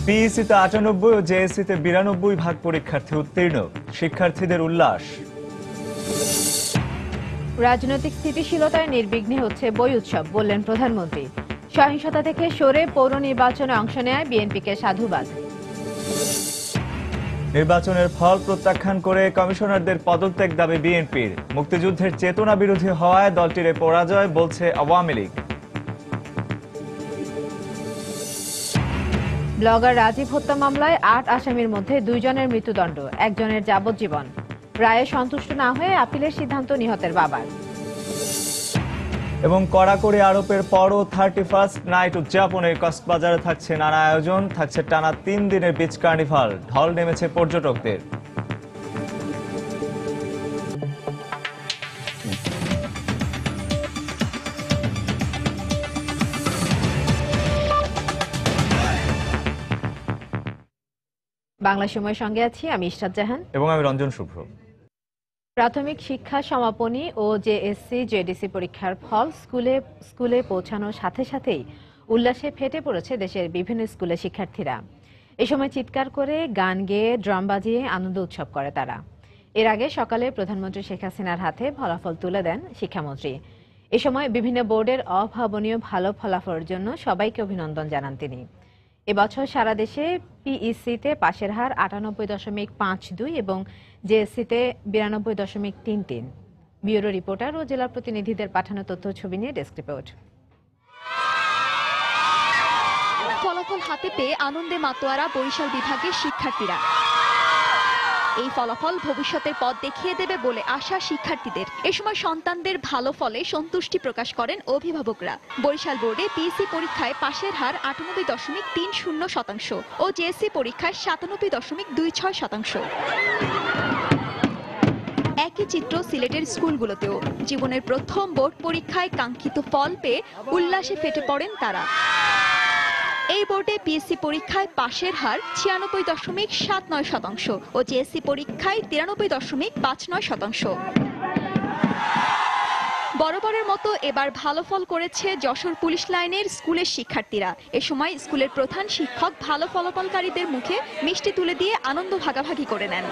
পিইসিতে ৯৮ ও জেএসসিতে ৯২% পরীক্ষার্থী উত্তীর্ণ, শিক্ষার্থীদের উল্লাস। রাজনৈতিক স্থিতিশীলতায় নির্বিঘ্নে হচ্ছে বই উৎসব, বললেন প্রধানমন্ত্রী। সহিংসতা থেকে সরে পৌর নির্বাচনে অংশ নেয় বিএনপিকে সাধুবাদ। নির্বাচনের ফল প্রত্যাখ্যান করে কমিশনারদের পদত্যাগ দাবি বিএনপির। মুক্তিযুদ্ধের চেতনা বিরোধী হওয়ায় দলটির পরাজয়, বলছে আওয়ামী লীগ। ব্লগার রাজীব হত্যা মামলায় ৮ আসামির মধ্যে ২ জনের মৃত্যুদণ্ড, একজনের যাবজ্জীবন। রায়ে সন্তুষ্ট না হয়ে আপিলের সিদ্ধান্ত নিহতের বাবার। এবং কড়াকড়ি আরোপের পরও 31st নাইট উদযাপনে কক্সবাজারে থাকছে নানা আয়োজন, থাকছে টানা ৩ দিনের বিচ কার্নিভাল। ঢল নেমেছে পর্যটকদের। বাংলা সময়ের সঙ্গে আছি আমি ইশরাত জাহান এবং আমি রঞ্জন শুভ্র। প্রাথমিক শিক্ষা সমাপনী ও জেএসসি জেডিসি পরীক্ষার ফল স্কুলে পৌঁছানোর সাথে সাথেই উল্লাসে ফেটে পড়েছে দেশের বিভিন্ন স্কুলের শিক্ষার্থীরা। এ সময় চিৎকার করে, গান গেয়ে, ড্রাম বাজিয়ে আনন্দ উৎসব করে তারা। এর আগে সকালে প্রধানমন্ত্রী শেখ হাসিনার হাতে ফলাফল তুলে দেন শিক্ষামন্ত্রী। এ সময় বিভিন্ন বোর্ডের অভাবনীয় ভালো ফলাফলের জন্য সবাইকে অভিনন্দন জানান তিনি। এবছর সারা দেশে পিইসিতে পাশের হার ৯৮.৫২ এবং জেএসসিতে ৯২.৩৩। ব্যুরো রিপোর্টার ও জেলা প্রতিনিধিদের পাঠানো তথ্য ছবি নিয়ে ডেস্ক রিপোর্ট। ফলাফল হাতে পেয়ে আনন্দে মাতোয়ারা বরিশাল বিভাগের শিক্ষার্থীরা। এই ফলাফল ভবিষ্যতের পথ দেখিয়ে দেবে বলে আশা শিক্ষার্থীদের। এ সময় সন্তানদের ভালো ফলে সন্তুষ্টি প্রকাশ করেন অভিভাবকরা। বরিশাল বোর্ডে পিইসি পরীক্ষায় পাশের হার ৯৮.৩০% ও জেএসসি পরীক্ষায় ৯৭.২৬%। একই চিত্র সিলেটের স্কুলগুলোতেও। জীবনের প্রথম বোর্ড পরীক্ষায় কাঙ্ক্ষিত ফল পেয়ে উল্লাসে ফেটে পড়েন তারা। এই বোর্ডে পিএসসি পরীক্ষায় পাশের হার ৯৬.৭৯% ও জেএসসি পরীক্ষায় ৯৩.৫৯%। বরাবরের মতো এবার ভালো ফল করেছে যশোর পুলিশ লাইনের স্কুলের শিক্ষার্থীরা। এ সময় স্কুলের প্রধান শিক্ষক ভালো ফলাফলকারীদের মুখে মিষ্টি তুলে দিয়ে আনন্দ ভাগাভাগি করে নেন।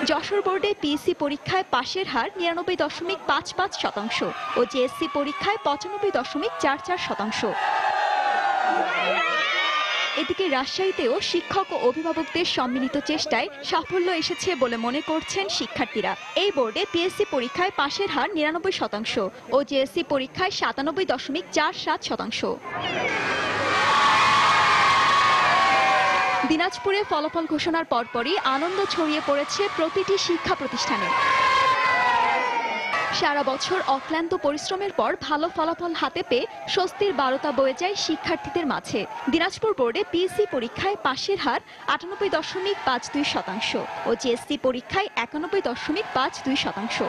যশোর বোর্ডে পিএসসি পরীক্ষায় পাশের হার ৯৯.৫৫% ও জেএসসি পরীক্ষায় ৯৫.৪৪%। এদিকে রাজশাহীতেও শিক্ষক ও অভিভাবকদের সম্মিলিত চেষ্টায় সাফল্য এসেছে বলে মনে করছেন শিক্ষার্থীরা। এই বোর্ডে পিএসসি পরীক্ষায় পাশের হার ৯৯% ও জেএসসি পরীক্ষায় ৯৭.৪৭%। দিনাজপুরে ফলাফল ঘোষণার পরপরই আনন্দ ছড়িয়ে পড়েছে প্রতিটি শিক্ষা প্রতিষ্ঠানে। সারা বছর অক্লান্ত পরিশ্রমের পর ভালো ফলাফল হাতে পেয়ে স্বস্তির বারতা বয়ে যায় শিক্ষার্থীদের মাঝে। দিনাজপুর বোর্ডে পিএসসি পরীক্ষায় পাশের হার ৯৮.৫২% ও জেএসসি পরীক্ষায় ৯১.৫২%।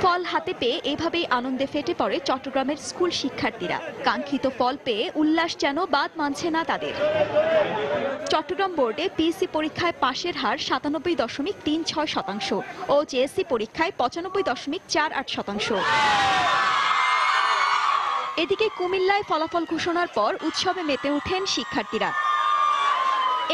ফল হাতে পেয়ে এভাবেই আনন্দে ফেটে পড়ে চট্টগ্রামের স্কুল শিক্ষার্থীরা। কাঙ্ক্ষিত ফল পেয়ে উল্লাস যেন বাদ মানছে না তাদের। চট্টগ্রাম বোর্ডে পিএসসি পরীক্ষায় পাশের হার ৯৭.৩৬% ও জেএসসি পরীক্ষায় ৯৫.৪৮%। এদিকে কুমিল্লায় ফলাফল ঘোষণার পর উৎসবে মেতে ওঠেন শিক্ষার্থীরা।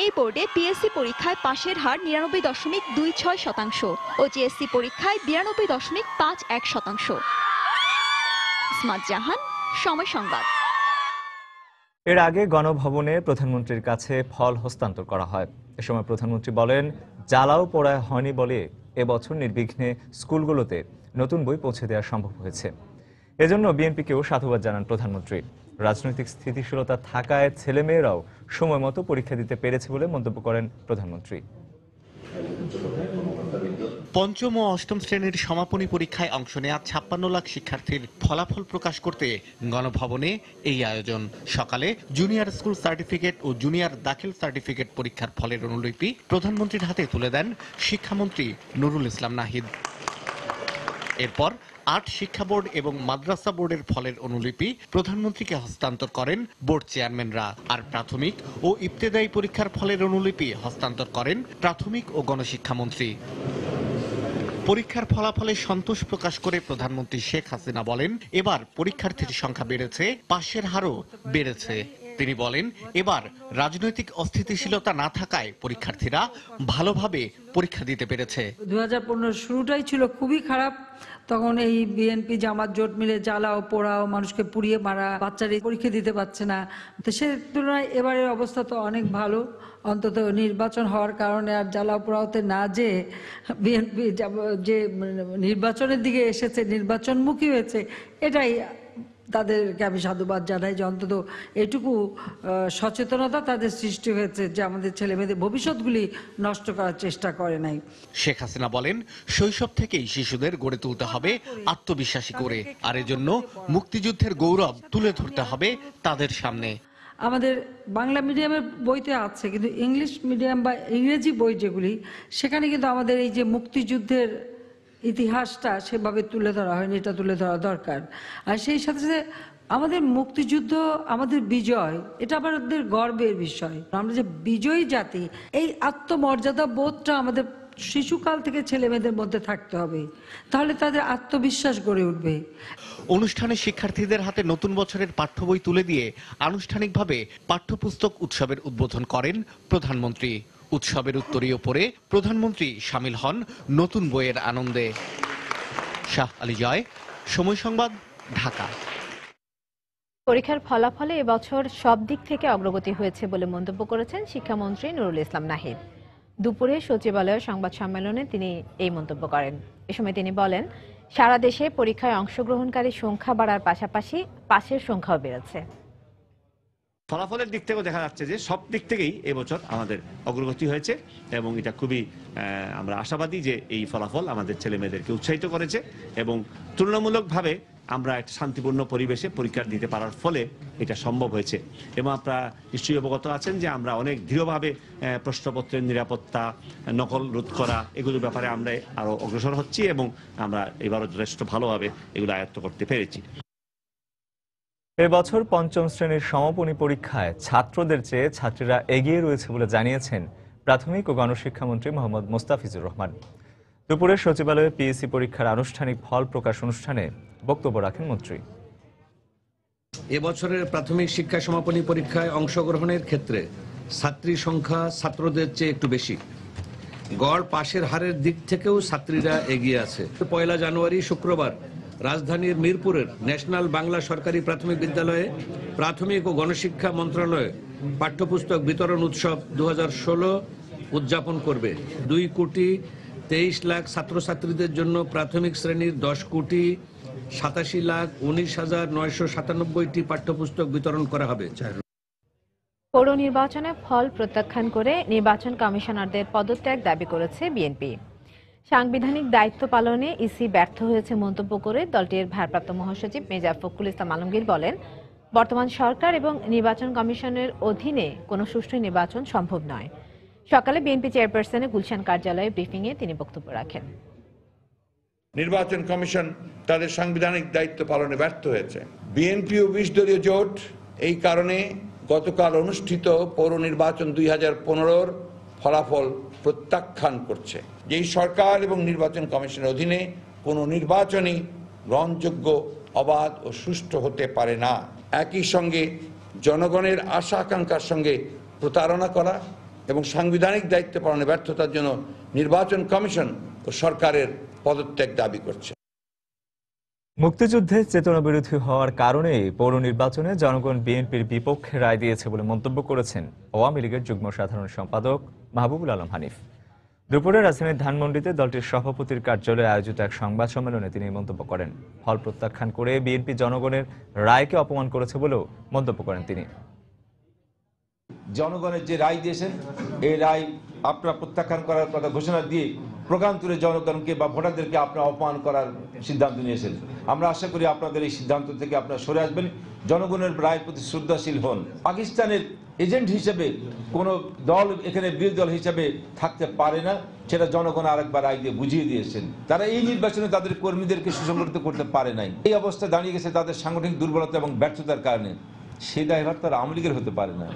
এই বোর্ডে পিএসসি পরীক্ষায় পাশের হার ৯৯.২৬% ও জেএসসি পরীক্ষায় ৯২.৫১%। ইসমাত জাহান, সময় সংবাদ। এর আগে গণভবনে প্রধানমন্ত্রীর কাছে ফল হস্তান্তর করা হয়। এ সময় প্রধানমন্ত্রী বলেন, জ্বালাও পোড়ায় হয়নি বলে এবছর নির্বিঘ্নে স্কুলগুলোতে নতুন বই পৌঁছে দেওয়া সম্ভব হয়েছে। এজন্য বিএনপিকেও সাধুবাদ জানান প্রধানমন্ত্রী। রাজনৈতিক স্থিতিশীলতা থাকায় ছেলেমেয়েরাও সময় মতো পরীক্ষা দিতে পেরেছে বলে মন্তব্য করেন প্রধানমন্ত্রী। পঞ্চম ও অষ্টম শ্রেণীর সমাপনী পরীক্ষায় অংশ নেয়া ৫৬ লাখ শিক্ষার্থীর ফলাফল প্রকাশ করতে গণভবনে এই আয়োজন। সকালে জুনিয়র স্কুল সার্টিফিকেট ও জুনিয়র দাখিল সার্টিফিকেট পরীক্ষার ফলের অনুলিপি প্রধানমন্ত্রীর হাতে তুলে দেন শিক্ষামন্ত্রী নুরুল ইসলাম নাহিদ। এরপর ৮ শিক্ষা বোর্ড এবং মাদ্রাসা বোর্ডের ফলের অনুলিপি প্রধানমন্ত্রীকে হস্তান্তর করেন বোর্ড চেয়ারম্যানরা। আর প্রাথমিক ও ইবতেদায়ী পরীক্ষার ফলের অনুলিপি হস্তান্তর করেন প্রাথমিক ও গণশিক্ষামন্ত্রী। পরীক্ষার ফলাফলে সন্তোষ প্রকাশ করে প্রধানমন্ত্রী শেখ হাসিনা বলেন, এবার পরীক্ষার্থীর সংখ্যা বেড়েছে, পাশের হারও বেড়েছে। তিনি বলেন, এবার রাজনৈতিক অস্থিতিশীলতা না থাকায় পরীক্ষার্থীরা ভালোভাবে পরীক্ষা দিতে পেরেছে। 2015 শুরুটাই ছিল খুবই খারাপ। তখন এই বিএনপি জামাত জোট মিলে জ্বালাও পোড়াও, মানুষকে পুড়িয়ে মারা, বাচ্চারা পরীক্ষা দিতে পারছে না। তো সে তুলনায় এবারের অবস্থা তো অনেক ভালো। অন্তত নির্বাচন হওয়ার কারণে আর জ্বালাও পোড়াওতে না যে বিএনপি যে নির্বাচনের দিকে এসেছে, নির্বাচনমুখী হয়েছে, এটাই তাদেরকে আমি সাধুবাদ জানাই যে অন্তত এটুকু সচেতনতা তাদের সৃষ্টি হয়েছে যে আমাদের ছেলে মেয়েদের ভবিষ্যৎগুলি নষ্ট করার চেষ্টা করে নাই। শেখ হাসিনা বলেন, শৈশব থেকেই শিশুদের গড়ে তুলতে হবে আত্মবিশ্বাসী করে, আর এজন্য মুক্তিযুদ্ধের গৌরব তুলে ধরতে হবে তাদের সামনে। আমাদের বাংলা মিডিয়ামের বইতে আছে, কিন্তু ইংলিশ মিডিয়াম বা ইংরেজি বই যেগুলি, সেখানে কিন্তু আমাদের এই যে মুক্তিযুদ্ধের ইতিহাসটা সেভাবে তুলে ধরা হয়নি, এটা তুলে ধরা দরকার। আর সেই সাথে সাথে আমাদের মুক্তিযুদ্ধ, আমাদের বিজয়, এটা আমাদের গর্বের বিষয়। আমরা যে বিজয়ী জাতি, এই আত্মমর্যাদা বোধটা আমাদের শিশুকাল থেকে ছেলে মেয়েদের মধ্যে থাকতে হবে, তাহলে তাদের আত্মবিশ্বাস গড়ে উঠবে। অনুষ্ঠানে শিক্ষার্থীদের হাতে নতুন বছরের পাঠ্য বই তুলে দিয়ে আনুষ্ঠানিকভাবে পাঠ্যপুস্তক উৎসবের উদ্বোধন করেন প্রধানমন্ত্রী। উৎসবের উত্তরীয় পরে প্রধানমন্ত্রী শামিল হন নতুন বইয়ের আনন্দে। শাহ আলী জয়, সময় সংবাদ, ঢাকা। পরীক্ষার ফলাফলে এবছর সব দিক থেকে অগ্রগতি হয়েছে বলে মন্তব্য করেছেন শিক্ষামন্ত্রী নুরুল ইসলাম নাহিদ। দুপুরে সচিবালয়ের সংবাদ সম্মেলনে তিনি এই মন্তব্য করেন। এ সময় তিনি বলেন, সারা দেশে পরীক্ষায় অংশগ্রহণকারী সংখ্যা বাড়ার পাশাপাশি পাশের সংখ্যাও বেড়েছে। ফলাফলের দিক থেকেও দেখা যাচ্ছে যে সব দিক থেকেই এবছর আমাদের অগ্রগতি হয়েছে এবং এটা খুবই আমরা আশাবাদী যে এই ফলাফল আমাদের ছেলে মেয়েদেরকে উৎসাহিত করেছে এবং তুলনামূলকভাবে আমরা একটা শান্তিপূর্ণ পরিবেশে পরীক্ষা দিতে পারার ফলে এটা সম্ভব হয়েছে। এবং আপনারা নিশ্চয়ই অবগত আছেন যে আমরা অনেক দৃঢ়ভাবে প্রশ্নপত্রের নিরাপত্তা, নকল রোধ করা, এগুলোর ব্যাপারে আমরা আরো অগ্রসর হচ্ছি এবং আমরা এবারও যথেষ্ট ভালোভাবে এগুলো আয়ত্ত করতে পেরেছি। এবছর পঞ্চম শ্রেণীর সমাপনী পরীক্ষায় ছাত্রদের চেয়ে ছাত্রীরা এগিয়ে রয়েছে বলে জানিয়েছেন প্রাথমিক ও গণশিক্ষামন্ত্রী মোহাম্মদ মোস্তাফিজুর রহমান। দুপুরে সচিবালয়ে পিএসসি পরীক্ষার আনুষ্ঠানিক ফল প্রকাশ অনুষ্ঠানে বক্তব্য রাখেন মন্ত্রী। এবছরের প্রাথমিক শিক্ষা সমাপনী পরীক্ষায় অংশগ্রহণের ক্ষেত্রে ছাত্রী সংখ্যা ছাত্রদের চেয়ে একটু বেশি। গড় পাশের হারের দিক থেকেও ছাত্রীরা এগিয়ে আছে। 1 জানুয়ারি শুক্রবার রাজধানীর মিরপুরের ন্যাশনাল বাংলা সরকারি প্রাথমিক বিদ্যালয়ে প্রাথমিক ও গণশিক্ষা মন্ত্রণালয় পাঠ্যপুস্তক বিতরণ উৎসব 2016 উদযাপন করবে। 2,23,00,000 ছাত্রছাত্রীদের জন্য প্রাথমিক শ্রেণীর 10,87,19,997টি পাঠ্যপুস্তক বিতরণ করা হবে। পৌর নির্বাচনে ফল প্রত্যাখ্যান করে নির্বাচন কমিশনারদের পদত্যাগ দাবি করেছে বিএনপি। সাংবিধানিক দায়িত্ব পালনে ইসি ব্যর্থ হয়েছে মন্তব্য করে দলটির ভারপ্রাপ্ত মহাসচিব মির্জা ফখরুল ইসলাম আলমগীর বলেন, বর্তমান সরকার এবং নির্বাচন কমিশনের অধীনে কোনো সুষ্ঠু নির্বাচন সম্ভব নয়। সকালে বিএনপি চেয়ারপারসনের গুলশান কার্যালয়ে ব্রিফিংয়ে তিনি বক্তব্য রাখেন। নির্বাচন কমিশন তাদের সাংবিধানিক দায়িত্ব পালনে ব্যর্থ হয়েছে। বিএনপি ও 20 দলীয় জোট এই কারণে গতকাল অনুষ্ঠিত পৌর নির্বাচন 2015-র ফলাফল প্রত্যাখ্যান করছে। যেই সরকার এবং নির্বাচন কমিশনের অধীনে কোনো নির্বাচনই গ্রহণযোগ্য, অবাধ ও সুষ্ঠু হতে পারে না। একই সঙ্গে জনগণের আশা আকাঙ্ক্ষার সঙ্গে প্রতারণা করা এবং সাংবিধানিক দায়িত্ব পালনে ব্যর্থতার জন্য নির্বাচন কমিশন ও সরকারের পদত্যাগ দাবি করছে। মুক্তিযুদ্ধে চেতনা বিরোধী হওয়ার কারণে পৌর নির্বাচনে জনগণ বিএনপির বিপক্ষে রায় দিয়েছে বলে মন্তব্য করেছেন আওয়ামী লীগের যুগ্ম সাধারণ সম্পাদক মাহবুবুল আলম হানিফ। দুপুরে রাজধানীর ধানমন্ডিতে দলটির সভাপতির কার্যালয়ে আয়োজিত এক সংবাদ সম্মেলনে তিনি মন্তব্য করেন। ফল প্রত্যাখ্যান করে বিএনপি জনগণের রায়কে অপমান করেছে বলেও মন্তব্য করেন তিনি। জনগণের যে রায় দিয়েছেন, এই রায় আপনারা প্রত্যাখ্যান করার কথা ঘোষণা দিয়ে প্রকান্তরে জনগণকে বা ভোটারদেরকে আপনারা অপমান করার সিদ্ধান্ত নিয়েছেন। আমরা আশা করি আপনাদের এই সিদ্ধান্ত থেকে আপনারা সরে আসবেন, জনগণের রায়ের প্রতি শ্রদ্ধাশীল হন। পাকিস্তানের এজেন্ট হিসেবে কোনো দল এখানে বিরোধী দল হিসেবে থাকতে পারে না, সেটা জনগণ আরেকবার রায় দিয়ে বুঝিয়ে দিয়েছেন। তারা এই নির্বাচনে তাদের কর্মীদেরকে সুসংগঠিত করতে পারে নাই। এই অবস্থা দাঁড়িয়ে গেছে তাদের সাংগঠনিক দুর্বলতা এবং ব্যর্থতার কারণে। সেই দায়ভার তারা আওয়ামী লীগের হতে পারে না।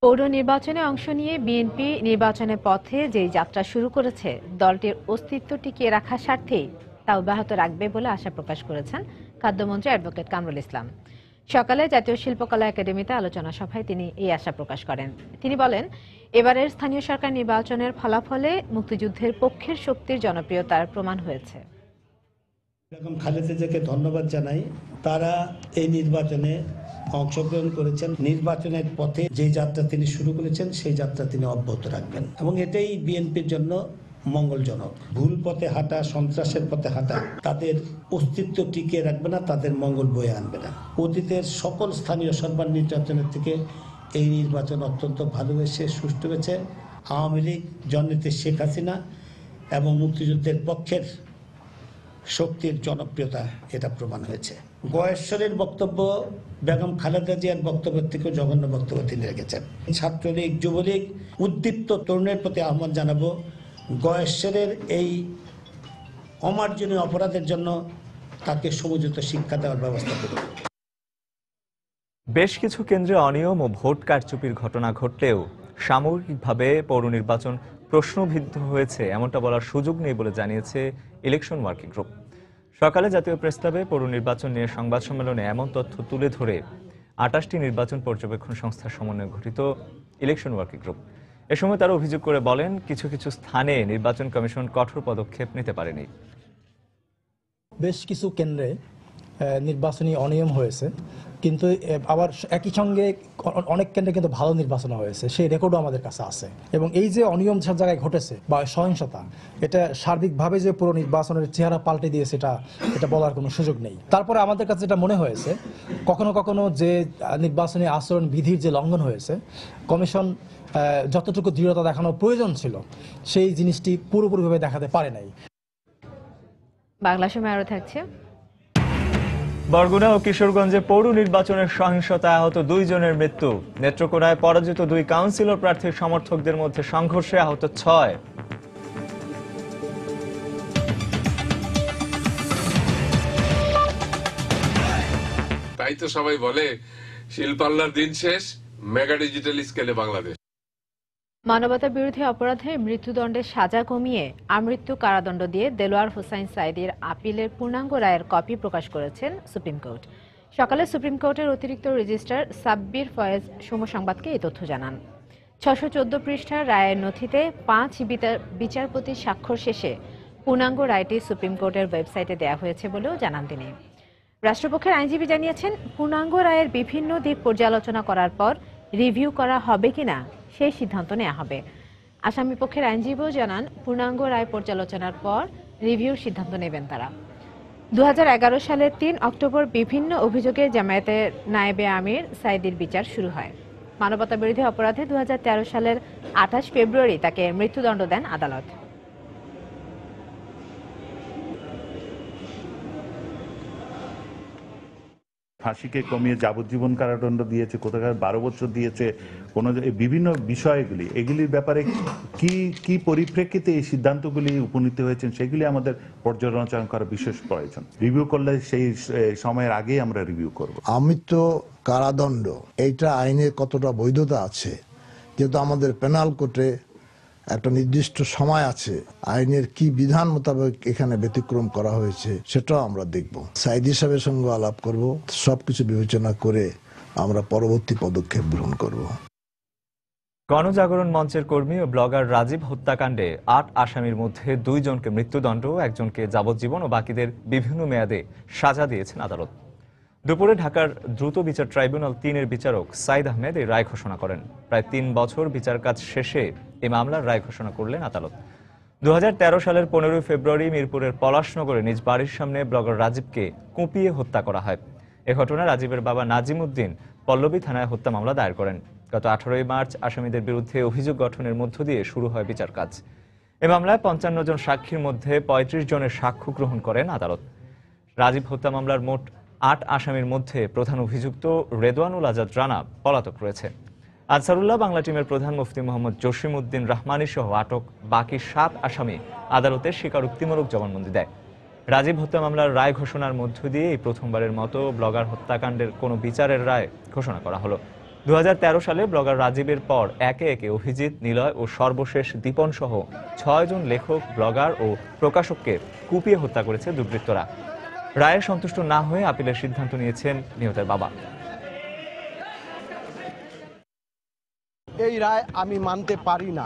পৌর নির্বাচনে অংশ নিয়ে বিএনপি নির্বাচনের পথে যে যাত্রা শুরু করেছে দলটির অস্তিত্ব টিকিয়ে রাখার স্বার্থেই তা অব্যাহত রাখবে বলে আশা প্রকাশ করেছেন খাদ্যমন্ত্রী অ্যাডভোকেট কামরুল ইসলাম। সকালে জাতীয় শিল্পকলা একাডেমিতে আলোচনা সভায় তিনি এই আশা প্রকাশ করেন। তিনি বলেন, এবারের স্থানীয় সরকার নির্বাচনের ফলাফলে মুক্তিযুদ্ধের পক্ষের শক্তির জনপ্রিয়তার প্রমাণ হয়েছে। বেগম খালেদা জিয়াকে ধন্যবাদ জানাই। তারা এই নির্বাচনে অংশগ্রহণ করেছেন। নির্বাচনের পথে যে যাত্রা তিনি শুরু করেছেন সেই যাত্রা তিনি অব্যাহত রাখবেন এবং এটাই বিএনপির জন্য মঙ্গলজনক। ভুল পথে হাঁটা, সন্ত্রাসের পথে হাঁটা তাদের অস্তিত্ব টিকিয়ে রাখবে না, তাদের মঙ্গল বয়ে আনবে না। অতীতের সকল স্থানীয় সরকার নির্বাচনের থেকে এই নির্বাচন অত্যন্ত ভালো হয়েছে, সুষ্ঠু হয়েছে। আওয়ামী লীগ, জননেত্রী শেখ হাসিনা এবং মুক্তিযুদ্ধের পক্ষের শক্তির জনপ্রিয়তা এটা প্রমাণ হয়েছে। গয়েশ্বরের বক্তব্য বেগম খালেদা জিয়ার বক্তব্যের থেকেও জঘন্য বক্তব্য তিনি রেখেছেন। ছাত্রলীগ, যুবলীগ, উদ্দীপ্ত তরুণের প্রতি আহ্বান জানাবো, গয়েশ্বরের এই অমার্জনীয় অপরাধের জন্য তাকে সমুচিত শিক্ষা দেওয়ার ব্যবস্থা করুন। বেশ কিছু কেন্দ্রে অনিয়ম ও ভোট কারচুপির ঘটনা ঘটলেও সামগ্রিকভাবে পৌর নির্বাচন প্রশ্নবিদ্ধ হয়েছে এমনটা বলার সুযোগ নেই বলে জানিয়েছে ইলেকশন ওয়ার্কিং গ্রুপ। সকালে জাতীয় প্রেসক্লাবে পৌর নির্বাচন নিয়ে সংবাদ সম্মেলনে এমন তথ্য তুলে ধরে 28টি নির্বাচন পর্যবেক্ষণ সংস্থার সমন্বয়ে গঠিত ইলেকশন ওয়ার্কিং গ্রুপ। এ সময় তারা অভিযোগ করে বলেন, কিছু কিছু স্থানে নির্বাচন কমিশন কঠোর পদক্ষেপ নিতে পারেনি। বেশ কিছু কেন্দ্রে নির্বাচনী অনিয়ম হয়েছে, কিন্তু আবার একই সঙ্গে অনেক কেন্দ্রে কিন্তু ভালো নির্বাচন হয়েছে, সেই রেকর্ডও আমাদের কাছে আছে। এবং এই যে অনিয়ম সব জায়গায় ঘটেছে বা সহিংসতা, এটা সার্বিকভাবে যে পুরো নির্বাচনের চেহারা পাল্টে দিয়েছে এটা বলার কোনো সুযোগ নেই। তারপরে আমাদের কাছে যেটা মনে হয়েছে, কখনো কখনো যে নির্বাচনী আচরণ বিধির যে লঙ্ঘন হয়েছে, কমিশন যতটুকু দৃঢ়তা দেখানোর প্রয়োজন ছিল সেই জিনিসটি পুরোপুরিভাবে দেখাতে পারে নাই। বাংলা সময় আরো থাকছে। বরগুনা ও কিশোরগঞ্জে পৌর নির্বাচনের সহিংসতায় আহত 2 জনের মৃত্যু। নেত্রকোনায় পরাজিত 2 কাউন্সিলর প্রার্থীর সমর্থকদের মধ্যে সংঘর্ষে আহত 6। তাই তো সবাই বলে শিল্পাল্লার দিন শেষ, মেগা ডিজিটাল স্কেলে বাংলাদেশ। মানবতা বিরোধী অপরাধে মৃত্যুদণ্ডের সাজা কমিয়ে আমৃত্যু কারাদণ্ড দিয়ে দেলোয়ার হোসাইন সাঈদীর আপিলের পূর্ণাঙ্গ রায়ের কপি প্রকাশ করেছেন সুপ্রিম কোর্ট। সকালে সুপ্রিম কোর্টের অতিরিক্ত রেজিস্ট্রার সাব্বির ফয়েজ সময় সংবাদকে এই তথ্য জানান। 614 পৃষ্ঠার রায়ের নথিতে 5 বিচারপতির স্বাক্ষর শেষে পূর্ণাঙ্গ রায়টি সুপ্রিম কোর্টের ওয়েবসাইটে দেওয়া হয়েছে বলেও জানান তিনি। রাষ্ট্রপক্ষের আইনজীবী জানিয়েছেন, পূর্ণাঙ্গ রায়ের বিভিন্ন দিক পর্যালোচনা করার পর রিভিউ করা হবে কিনা সেই সিদ্ধান্ত নেওয়া হবে। আসামি পক্ষের আইনজীবীও জানান, পূর্ণাঙ্গ রায় পর্যালোচনার পর রিভিউর সিদ্ধান্ত নেবেন তারা। 2011 সালের 3 অক্টোবর বিভিন্ন অভিযোগে জামায়াতের নায়েবে আমির সাঈদীর বিচার শুরু হয়। মানবতা বিরোধী অপরাধে 2013 সালের 28 ফেব্রুয়ারি তাকে মৃত্যুদণ্ড দেন আদালত। ফাঁসিকে কমিয়ে যাবজ্জীবন কারাদণ্ড দিয়েছে, কোথাকার 12 বছর দিয়েছে, কোনো বিভিন্ন বিষয়গুলি, এগুলির ব্যাপারে কি কি পরিপ্রেক্ষিতে এই সিদ্ধান্তগুলি উপনীত হয়েছেন সেগুলি আমাদের পর্যালোচনা করা বিশেষ প্রয়োজন। রিভিউ করলে সেই সময়ের আগে আমরা রিভিউ করব। আমৃত্যু কারাদণ্ড এইটা আইনের কতটা বৈধতা আছে, যেহেতু আমাদের পেনাল কোর্টে একটা নির্দিষ্ট সময় আছে, আইনের কি বিধান মোতাবেক এখানে ব্যতিক্রম করা হয়েছে সেটাও আমরা দেখব। সাঈদী সাহেবের সঙ্গে আলাপ করব, সবকিছু বিবেচনা করে আমরা পরবর্তী পদক্ষেপ গ্রহণ করব। গণজাগরণ মঞ্চের কর্মী ও ব্লগার রাজীব হত্যাকাণ্ডে 8 আসামির মধ্যে 2 জনকে মৃত্যুদণ্ড, 1 জনকে যাবজ্জীবন ও বাকিদের বিভিন্ন মেয়াদে সাজা দিয়েছেন আদালত। দুপুরে ঢাকার দ্রুত বিচার ট্রাইব্যুনাল 3-এর বিচারক সাইদ আহমেদ এই রায় ঘোষণা করেন। প্রায় 3 বছর বিচার কাজ শেষে এই মামলার রায় ঘোষণা করলেন আদালত। 2013 সালের 15 ফেব্রুয়ারি মিরপুরের পলাশনগরে নিজ বাড়ির সামনে ব্লগার রাজীবকে কুপিয়ে হত্যা করা হয়। এ ঘটনায় রাজীবের বাবা নাজিম উদ্দিন পল্লবী থানায় হত্যা মামলা দায়ের করেন। গত 18 মার্চ আসামিদের বিরুদ্ধে অভিযোগ গঠনের মধ্য দিয়ে শুরু হয় বিচার কাজ। এ মামলায় 55 জন সাক্ষীর মধ্যে 35 জনের সাক্ষ্য গ্রহণ করেন আদালত। রাজীব হত্যা মামলার মোট 8 আসামির মধ্যে প্রধান অভিযুক্ত রেদওয়ানুল আজাদ রানা পলাতক রয়েছে। আনসারুল্লাহ বাংলা টিমের প্রধান মুফতি মোহাম্মদ জসিম উদ্দিন রাহমানী সহ আটক বাকি 7 আসামি আদালতের স্বীকারোক্তিমূলক জবানবন্দি দেয়। রাজীব হত্যা মামলার রায় ঘোষণার মধ্য দিয়ে এই প্রথমবারের মতো ব্লগার হত্যাকাণ্ডের কোনো বিচারের রায় ঘোষণা করা হলো। 2013 সালে ব্লগার রাজীবের পর একে একে অভিজিৎ, নিলয় ও সর্বশেষ দীপন সহ 6 জন লেখক, ব্লগার ও প্রকাশককে কুপিয়ে হত্যা করেছে দুর্বৃত্তরা। রায়ে সন্তুষ্ট না হয়ে আপিলের সিদ্ধান্ত নিয়েছেন নিহতের বাবা। এই রায় আমি মানতে পারি না,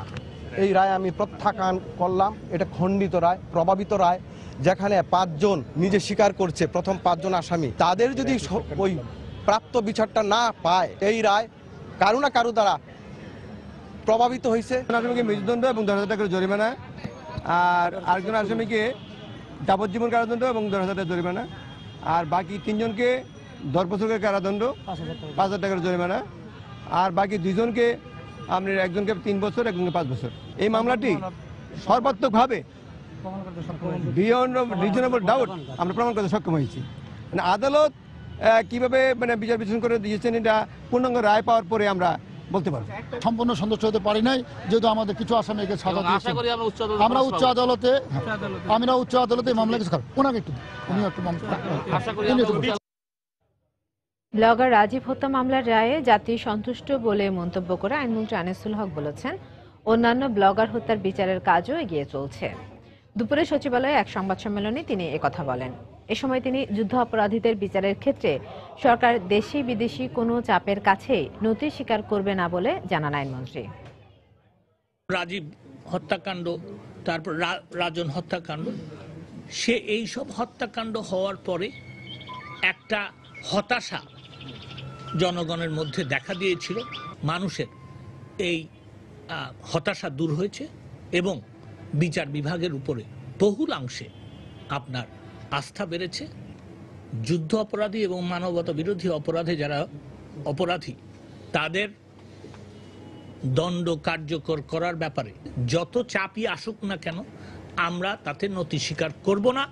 এই রায় আমি প্রত্যাখ্যান করলাম। এটা খণ্ডিত রায়, প্রভাবিত রায়, যেখানে 5 জন নিজে স্বীকার করছে, প্রথম 5 জন আসামি, তাদের যদি ওই প্রাপ্ত বিচারটা না পায়, এই রায় কারো না কারো দ্বারা প্রভাবিত হয়েছে। আসামিকে মৃত্যুদণ্ড এবং 10,000 টাকা জরিমানা, আর আরেকজন আসামিকে যাবজ্জীবন কারাদণ্ড এবং 10,000 টাকা জরিমানা, আর বাকি 3 জনকে 10 বছরের কারাদণ্ড, 5,000 টাকার জরিমানা, আর বাকি 2 জনকে আপনি একজনকে 3 বছর, একজনকে 5 বছর। এই মামলাটি সর্বাত্মকভাবে বিয়ন্ড রিজনেবল ডাউট আমরা প্রমাণ করতে সক্ষম হয়েছি। মানে আদালত কিভাবে বিচার বিশ্লেষণ করে দিয়েছেন, এটা পূর্ণাঙ্গ রায় পাওয়ার পরে আমরা বলতে পারবো। সম্পূর্ণ সন্তুষ্ট হতে পারি নাই, যেহেতু আমাদের কিছু আসামিকে সাজা দিয়েছে। আমরা উচ্চ আদালতে মামলা কিছু ওনাকে একটু ব্লগার রাজীব হত্যা মামলার রায়ে জাতি সন্তুষ্ট বলে মন্তব্য করে আইনমন্ত্রী আনিসুল হক বলেছেন, অন্যান্য ব্লগার হত্যার বিচারের কাজও এগিয়ে চলছে। দুপুরে সচিবালয়ে এক সংবাদ সম্মেলনে তিনি একথা বলেন। এ সময় তিনি যুদ্ধ অপরাধীদের বিচারের ক্ষেত্রে সরকার দেশি বিদেশি কোনো চাপের কাছে নতি স্বীকার করবে না বলে জানান আইনমন্ত্রী। রাজীব হত্যাকাণ্ড, তারপর রাজন হত্যাকাণ্ড, সে এই সব হত্যাকাণ্ড হওয়ার পরে একটা হতাশা জনগণের মধ্যে দেখা দিয়েছিল। মানুষের এই হতাশা দূর হয়েছে এবং বিচার বিভাগের উপরে বহুলাংশে আপনার আস্থা বেড়েছে। যুদ্ধ অপরাধী এবং মানবতা বিরোধী অপরাধে যারা অপরাধী, তাদের দণ্ড কার্যকর করার ব্যাপারে যত চাপই আসুক না কেন, আমরা তাতে নতি স্বীকার করব না।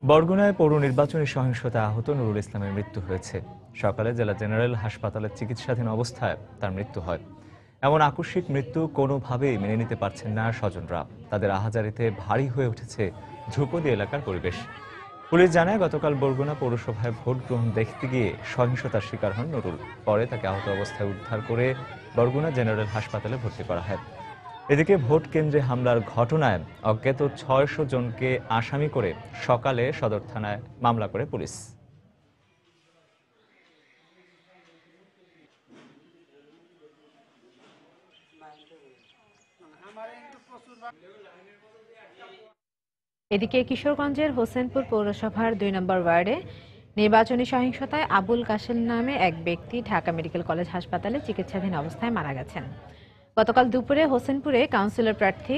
বরগুনায় পৌর নির্বাচনী সহিংসতায় আহত নুরুল ইসলামের মৃত্যু হয়েছে। সকালে জেলা জেনারেল হাসপাতালে চিকিৎসাধীন অবস্থায় তার মৃত্যু হয়। এমন আকস্মিক মৃত্যু কোনোভাবেই মেনে নিতে পারছেন না স্বজনরা। তাদের আহাজারিতে ভারী হয়ে উঠেছে ধ্রুপদী এলাকার পরিবেশ। পুলিশ জানায়, গতকাল বরগুনা পৌরসভায় ভোট গ্রহণ দেখতে গিয়ে সহিংসতার শিকার হন নুরুল। পরে তাকে আহত অবস্থায় উদ্ধার করে বরগুনা জেনারেল হাসপাতালে ভর্তি করা হয়। এদিকে ভোট কেন্দ্রে হামলার ঘটনায় অজ্ঞাত 600 জনকে আসামি করে সকালে সদর থানায় মামলা করে পুলিশ। এদিকে কিশোরগঞ্জের হোসেনপুর পৌরসভার 2 নম্বর ওয়ার্ডে নির্বাচনী সহিংসতায় আবুল কাশেম নামে এক ব্যক্তি ঢাকা মেডিকেল কলেজ হাসপাতালে চিকিৎসাধীন অবস্থায় মারা গেছেন। গতকাল দুপুরে হোসেনপুরে কাউন্সিলর প্রার্থী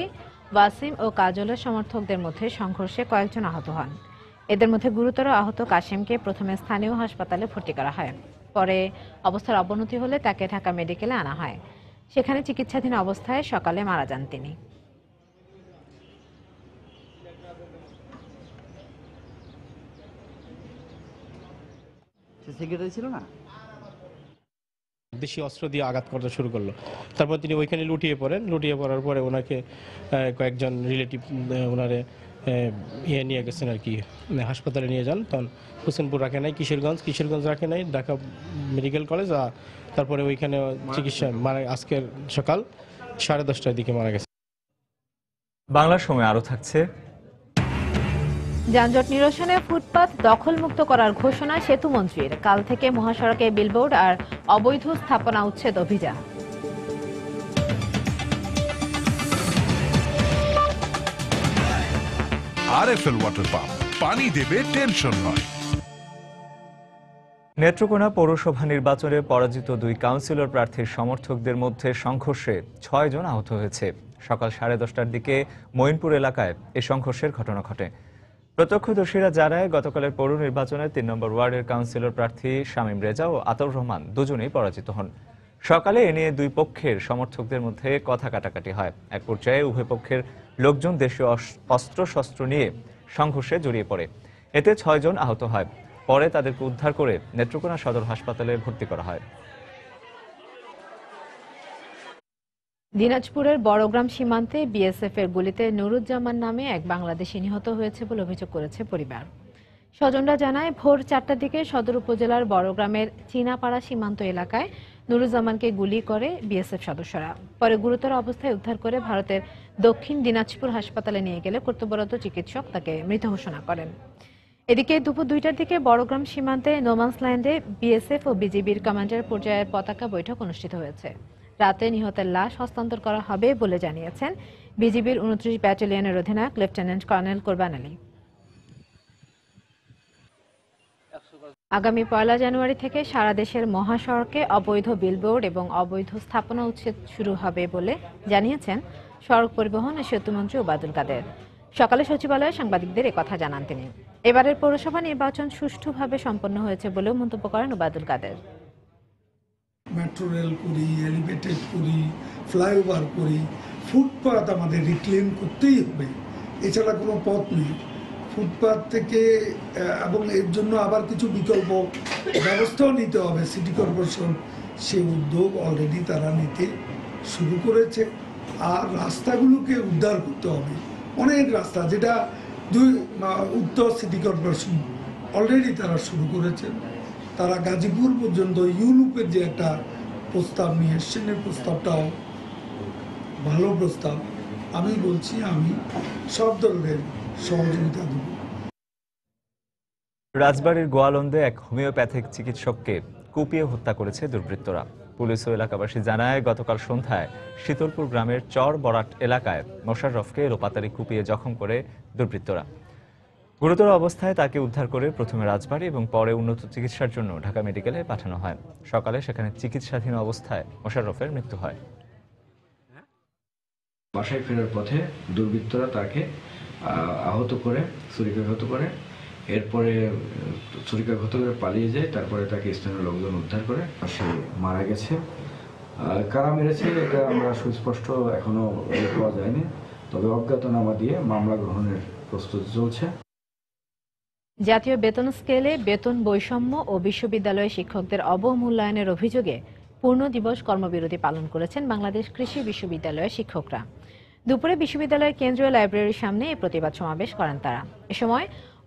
ওয়াসিম ও কাজলের সমর্থকদের মধ্যে সংঘর্ষে কয়েকজন আহত হন। এদের মধ্যে গুরুতর আহত কাশেমকে প্রথমে স্থানীয় হাসপাতালে ভর্তি করা হয়। পরে অবস্থার অবনতি হলে তাকে ঢাকা মেডিকেলে আনা হয়। সেখানে চিকিৎসাধীন অবস্থায় সকালে মারা যান তিনি। সেক্রেটারি ছিল না, দেশি অস্ত্র দিয়ে আঘাত করতে শুরু করলো। তারপর তিনি ওইখানে লুটিয়ে পড়েন। লুটিয়ে পড়ার পরে ওনাকে কয়েকজন রিলেটিভ ওনারে নিয়ে গেছেন আর কি, হাসপাতালে নিয়ে যান। তখন হোসেনপুর রাখে নাই, কিশোরগঞ্জ রাখে নাই, ঢাকা মেডিকেল কলেজ। তারপরে ওইখানে চিকিৎসা আজকের সকাল 10:30টার দিকে মারা গেছে। বাংলার সময় আরো থাকছে। যানজট নিরসনে ফুটপাত দখলমুক্ত করার ঘোষণা সেতুমন্ত্রীর। কাল থেকে মহাসড়কে বিলবোর্ড আর অবৈধ স্থাপনা উচ্ছেদ অভিযান। আরএফএল ওয়াটার পাম্প, পানি দেবে, টেনশন নয়। নেত্রকোনা পৌরসভা নির্বাচনে পরাজিত 2 কাউন্সিলর প্রার্থীর সমর্থকদের মধ্যে সংঘর্ষে 6 জন আহত হয়েছে। সকাল 10:30টার দিকে মঈনপুর এলাকায় এই সংঘর্ষের ঘটনা ঘটে। প্রত্যক্ষদর্শীরা জানায়, গতকালের পৌর নির্বাচনে 3 নম্বর ওয়ার্ডের কাউন্সিলর প্রার্থী শামীম রেজা ও আতাউর রহমান দুজনেই পরাজিত হন। সকালে এ নিয়ে 2 পক্ষের সমর্থকদের মধ্যে কথা কাটাকাটি হয়। এক পর্যায়ে উভয় পক্ষের লোকজন দেশীয় অস্ত্রশস্ত্র নিয়ে সংঘর্ষে জড়িয়ে পড়ে। এতে 6 জন আহত হয়। পরে তাদেরকে উদ্ধার করে নেত্রকোনা সদর হাসপাতালে ভর্তি করা হয়। দিনাজপুরের বড়গ্রাম সীমান্তে বিএসএফ এর গুলিতে নুরুজ্জামান নামে এক বাংলাদেশি নিহত হয়েছে বলে অভিযোগ করেছে পরিবার। স্বজনরা জানায় ভোর 4টার দিকে সদর উপজেলার বড়গ্রামের চীনাপাড়া সীমান্ত এলাকায় নুরুজ্জামানকে গুলি করে বিএসএফ সদস্যরা। পরে গুরুতর অবস্থায় উদ্ধার করে ভারতের দক্ষিণ দিনাজপুর হাসপাতালে নিয়ে গেলে কর্তব্যরত চিকিৎসক তাকে মৃত ঘোষণা করেন। এদিকে দুপুর 2টার দিকে বড়গ্রাম সীমান্তে নোম্যান্সল্যান্ডে বিএসএফ ও বিজিবির কমান্ডার পর্যায়ের পতাকা বৈঠক অনুষ্ঠিত হয়েছে। রাতে নিহতের লাশ হস্তান্তর করা হবে বলে জানিয়েছেন বিজিবির 29 ব্যাটালিয়নের অধিনায়ক লেফটেন্যান্ট কর্নেল কোরবান আলী। আগামী 1 জানুয়ারি থেকে সারা দেশের মহাসড়কে অবৈধ বিলবোর্ড এবং অবৈধ স্থাপনা উচ্ছেদ শুরু হবে বলে জানিয়েছেন সড়ক পরিবহন ও সেতুমন্ত্রী ওবায়দুল কাদের। সকালে সচিবালয়ে সাংবাদিকদের একথা জানান তিনি। এবারের পৌরসভা নির্বাচন সুষ্ঠুভাবে সম্পন্ন হয়েছে বলেও মন্তব্য করেন ওবায়দুল কাদের। মেট্রো রেল করি, এলিভেটেড করি, ফ্লাইওভার করি, ফুটপাত আমাদের রিক্লেম করতেই হবে, এছাড়া কোনো পথ নেই। ফুটপাত থেকে এবং এর জন্য আবার কিছু বিকল্প ব্যবস্থাও নিতে হবে। সিটি কর্পোরেশন সে উদ্যোগ অলরেডি তারা নিতে শুরু করেছে। আর রাস্তাগুলোকে উদ্ধার করতে হবে। অনেক রাস্তা যেটা উত্তর সিটি কর্পোরেশন অলরেডি তারা শুরু করেছেন। তারা গাজীপুর পর্যন্ত ইউলুপের যে একটা প্রস্তাব নিয়ে এসছেন, এই প্রস্তাবটাও ভালো প্রস্তাব। আমি বলছি আমি সব দলের সহযোগিতা দেব। রাজবাড়ীর গোয়ালন্দে এক হোমিওপ্যাথিক চিকিৎসককে কুপিয়ে হত্যা করেছে দুর্বৃত্তরা। পুলিশ ও এলাকাবাসী জানায় গতকাল সন্ধ্যায় শীতলপুর গ্রামের চর বরাট এলাকায় মোশাররফকে এলোপাতাড়ি কুপিয়ে জখম করে দুর্বৃত্তরা। গুরুতর অবস্থায় তাকে উদ্ধার করে প্রথমে রাজবাড়ী এবং পরে উন্নত চিকিৎসার জন্য ঢাকা মেডিকেলে পাঠানো হয়। সকালে সেখানে চিকিৎসাধীন অবস্থায় মোশাররফের মৃত্যু হয়। বাসায় ফেরার পথে দুর্বৃত্তরা তাকে আহত করে, ছুরিকাঘাত করে, এরপরে ছুরিকাঘাত করে পালিয়ে যায়। তারপরে তাকে স্থানীয় লোকজন উদ্ধার করে, সে মারা গেছে। কারা মেরেছে এটা আমরা সুস্পষ্ট এখনো পাওয়া যায়নি, তবে অজ্ঞাতনামা দিয়ে মামলা গ্রহণের প্রস্তুতি চলছে। জাতীয় বেতন স্কেলে বেতন বৈষম্য ও বিশ্ববিদ্যালয়ে শিক্ষকদের অবমূল্যায়নের অভিযোগে পূর্ণ দিবস কর্মবিরতি পালন করেছেন বাংলাদেশ কৃষি বিশ্ববিদ্যালয়ের শিক্ষকরা। দুপুরে বিশ্ববিদ্যালয়ের কেন্দ্রীয় লাইব্রেরির সামনে এই প্রতিবাদ সমাবেশ করেন তারা। এ সময়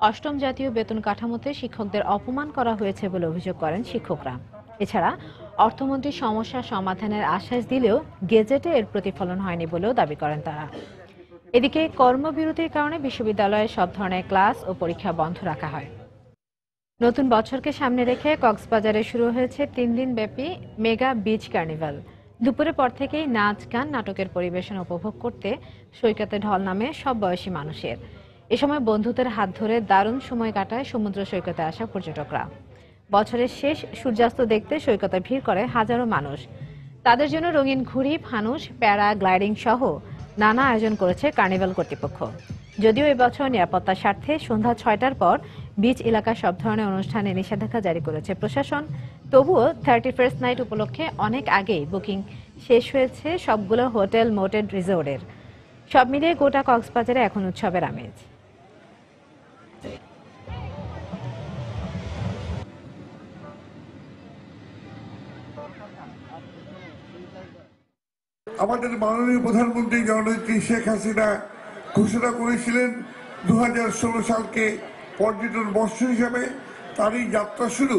8ম জাতীয় বেতন কাঠামোতে শিক্ষকদের অপমান করা হয়েছে বলে অভিযোগ করেন শিক্ষকরা। এছাড়া অর্থমন্ত্রী সমস্যা সমাধানের আশ্বাস দিলেও গেজেটে এর প্রতিফলন হয়নি বলেও দাবি করেন তারা। এদিকে কর্মবিরতির কারণে বিশ্ববিদ্যালয়ের সব ধরনের ক্লাস ও পরীক্ষা বন্ধ রাখা হয়। নতুন বছরকে সামনে রেখে কক্সবাজারে শুরু হয়েছে 3 দিন ব্যাপী মেগা বিচ কার্নিভাল। দুপুরের পর থেকেই নাচ, গান, নাটকের পরিবেশন উপভোগ করতে সৈকতে ঢল নামে সব বয়সী মানুষের। এ সময় বন্ধুদের হাত ধরে দারুণ সময় কাটায় সমুদ্র সৈকতে আসা পর্যটকরা। বছরের শেষ সূর্যাস্ত দেখতে সৈকতে ভিড় করে হাজারো মানুষ। তাদের জন্য রঙিন ঘুড়ি, ফানুস, প্যারা গ্লাইডিং সহ নানা আয়োজন করেছে কার্নিভাল কর্তৃপক্ষ। যদিও এবছর নিরাপত্তার স্বার্থে সন্ধ্যা 6টার পর বিচ এলাকার সব ধরনের অনুষ্ঠানে নিষেধাজ্ঞা জারি করেছে প্রশাসন। তবুও 31st নাইট উপলক্ষে অনেক আগেই বুকিং শেষ হয়েছে সবগুলো হোটেল, মোটেল, রিসোর্টের। সব মিলিয়ে গোটা কক্সবাজারে এখন উৎসবের আমেজ। আমাদের মাননীয় প্রধানমন্ত্রী জননেত্রী শেখ হাসিনা ঘোষণা করেছিলেন 2016 সালকে পর্যটন বর্ষ হিসাবে। তারই যাত্রা শুরু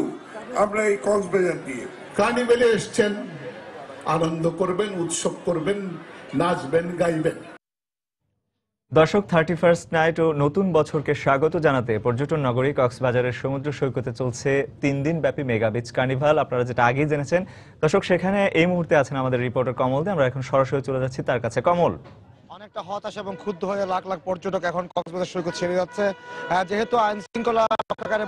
আমরা এই কক্সবাজার দিয়ে। কার্নিভেলে এসছেন, আনন্দ করবেন, উৎসব করবেন, নাচবেন, গাইবেন। দর্শক, 31st নাইট ও নতুন বছরকে স্বাগত জানাতে পর্যটন নগরী কক্সবাজারের সমুদ্র সৈকতে চলছে 3 দিন ব্যাপী মেগা বিচ কার্নিভাল। আপনারা যেটা আগেই জেনেছেন দর্শক, সেখানে এই মুহূর্তে আছেন আমাদের রিপোর্টার কমল দে। আমরা এখন সরাসরি চলে যাচ্ছি তার কাছে। কমল, অনেকটা হতাশা এবং ক্ষুব্ধ হয়ে লাখ লাখ পর্যটক এখন কক্সবাজার সৈকত ছেড়ে যাচ্ছে, যেহেতু আইন শৃঙ্খলা রক্ষাকারী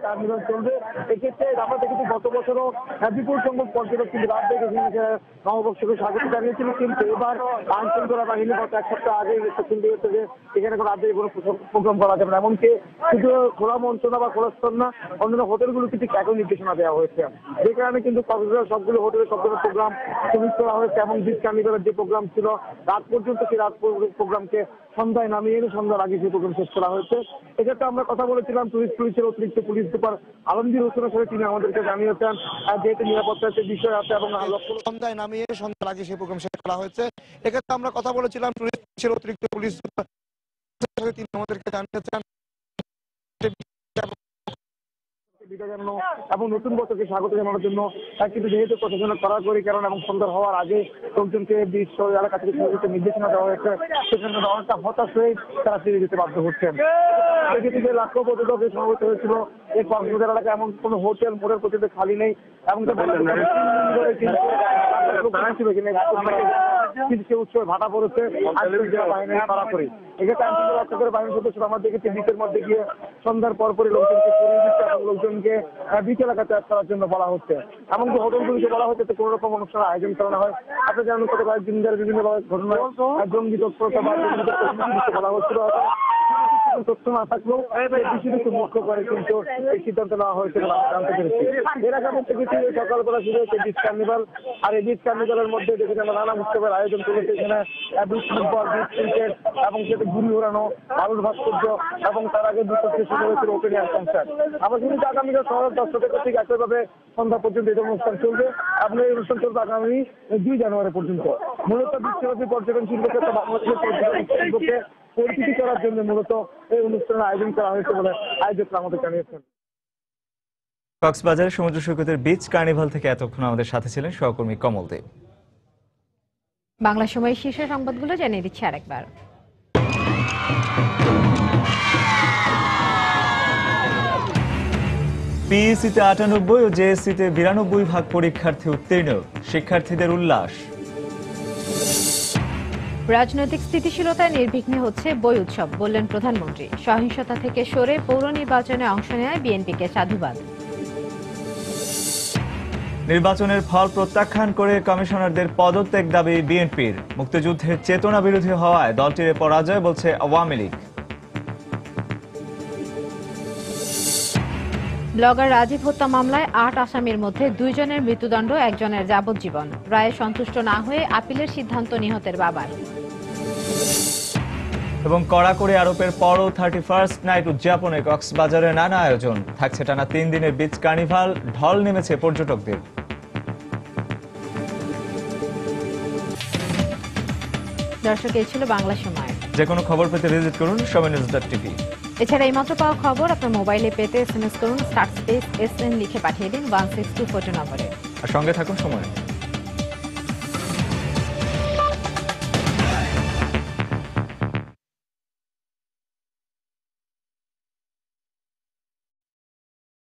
কার্নিভাল চলবে। এক্ষেত্রে আমরা দেখেছি গত বছরও বিপুল সংখ্যক পর্যটক কিন্তু রাত থেকে নববর্ষকে স্বাগত জানিয়েছিল, কিন্তু এবার আইন শৃঙ্খলা বাহিনী গত 1 সপ্তাহ আগে সিদ্ধান্ত দিয়েছে যে এখানে কোনো রাত থেকে কোনো প্রোগ্রাম করা যাবে না। এমনকি শুধু খোলা মঞ্চ না বা খোলা স্তর না, অন্যান্য হোটেলগুলোকে ঠিক একই নির্দেশনা দেওয়া হয়েছে। যে কারণে কিন্তু কক্সবাজার সবগুলো হোটেলে সব ধরনের প্রোগ্রাম স্থগিত করা হয়েছে এবং বিচ কার্নিভালের যে প্রোগ্রাম ছিল রাত পর্যন্ত সেই রাত প্রোগ্রামকে সন্ধ্যায় নামিয়ে এনে সন্ধ্যার আগে সেই প্রোগ্রাম শেষ করা হয়েছে। এক্ষেত্রে আমরা কথা বলেছিলাম টুরিস্ট পুলিশের অতিরিক্ত পুলিশ সুপার আলমগীর হোসেনের সাথে, তিনি আমাদেরকে জানিয়েছেন যেহেতু নিরাপত্তার যে বিষয় আছে এবং সন্ধ্যায় নামিয়ে সন্ধ্যার আগে সেই প্রোগ্রাম শেষ করা হয়েছে। এক্ষেত্রে আমরা কথা বলেছিলাম টুরিস্ট পুলিশের অতিরিক্ত পুলিশ সুপার, তিনি আমাদেরকে জানিয়েছেন বিদায় জানানো এবং নতুন বছরকে স্বাগত জানানোর জন্য কিন্তু যেহেতু প্রশাসনের কড়াকড়ি কারণ এবং সন্ধ্যা হওয়ার আগে লোকজনকে বিশ্ব এলাকা থেকে নির্দেশনা দেওয়া হয়েছে, সেখানে অনেকটা হতাশ হয়ে তারা ফিরে যেতে বাধ্য হচ্ছেন। থেকে লাখো পর্যটক সমবেত হয়েছিল এই কক্সবাজার এলাকায়, এমন কোনো হোটেল মোড়ের প্রতিতে খালি নেই এবং উৎসবে ভাটা পড়েছে বাহিনীর কড়াকড়ি। এক্ষেত্রে আইনশৃঙ্খলা রক্ষাকারী বাহিনীর সদস্যরা আমার দেখেছি বিচের মধ্যে গিয়ে সন্ধ্যার পরপরই লোকজনকে সরিয়ে দিচ্ছে এবং লোকজনকে বিচ এলাকা ত্যাগ করার জন্য বলা হচ্ছে। এমনকি হোটেলগুলিকে বলা হচ্ছে যে কোনো রকম অনুষ্ঠান আয়োজন করানো হয়। আপনি জানেন গত কয়েকদিন ধরে বিভিন্ন ঘটনায় জঙ্গি তৎপরতা বা জঙ্গি বলা হচ্ছিল, তথ্য না থাকলেও বিষয়টিকে মুখ্য করে কিন্তু এই সিদ্ধান্ত নেওয়া হয়েছে বলে আমরা জানতে পেরেছি। এর আগে আমরা দেখেছি সকালবেলা শুরু হয়েছে বিচ কার্নিভাল, আর এই বিচ কার্নিভালের মধ্যে দেখেছি আমরা নানা উৎসবের আয়োজন করেছি। এখানে বিচ ফুটবল, বিচ ক্রিকেট এবং সেটা ঘুরি ওড়ানো, আলুর ভাস্কর্য এবং তার আগে দুটো শুরু হয়েছিল ওপেন এয়ার কনসার্ট। আমরা শুনেছি আগামীকাল সকাল 10টা থেকে ঠিক একইভাবে সন্ধ্যা পর্যন্ত এই অনুষ্ঠান চলবে এবং এই অনুষ্ঠান চলবে আগামী 2 জানুয়ারি পর্যন্ত। মূলত বিশ্বব্যাপী পর্যটন শিল্পকে বাংলাদেশের পর্যটন শিল্পকে পরিচিতি করার জন্য মূলত এই অনুষ্ঠানের আয়োজন করা হয়েছে বলে আয়োজকরা আমাদের জানিয়েছেন। কক্সবাজারের সমুদ্র সৈকতের বিচ কার্নিভাল থেকে এতক্ষণ আমাদের সাথে ছিলেন সহকর্মী কমল দেব। বাংলা সময় শীর্ষ সংবাদগুলো জানিয়ে দিচ্ছি আরেকবার। পিইসিতে 98 ও জেএসসিতে 92% পরীক্ষার্থী উত্তীর্ণ, শিক্ষার্থীদের উল্লাস। রাজনৈতিক স্থিতিশীলতায় নির্বিঘ্নে হচ্ছে বই উৎসব, বললেন প্রধানমন্ত্রী। সহিংসতা থেকে সরে পৌর নির্বাচনে অংশ নেয় বিএনপিকে সাধুবাদ। নির্বাচনের ফল প্রত্যাখ্যান করে কমিশনারদের পদত্যাগ দাবি বিএনপির। মুক্তিযুদ্ধের চেতনা বিরোধী হওয়ায় দলটির পরাজয় বলছে আওয়ামী লীগ। ব্লগার রাজীব হত্যা মামলায় 8 আসামির মধ্যে 2 জনের মৃত্যুদণ্ড, 1 জনের যাবজ্জীবন। রায়ে সন্তুষ্ট না হয়ে আপিলের সিদ্ধান্ত নিহতের বাবার। এবং কড়াকড়ি আরোপের পরও 31st নাইট উদযাপনে কক্সবাজারে নানা আয়োজন। থাকছে টানা 3 দিনের বিচ কার্নিভাল, ঢল নেমেছে পর্যটকদের। দর্শক, এই ছিল বাংলা সময়। যে কোনো খবর পেতে ভিজিট করুন সময়নিউজ.tv। এছাড়া এইমাত্র পাওয়া খবর আপনার মোবাইলে পেতে SMS করুন *SN লিখে পাঠিয়ে দিন 16242 নম্বরে। আর সঙ্গে থাকুন সময়।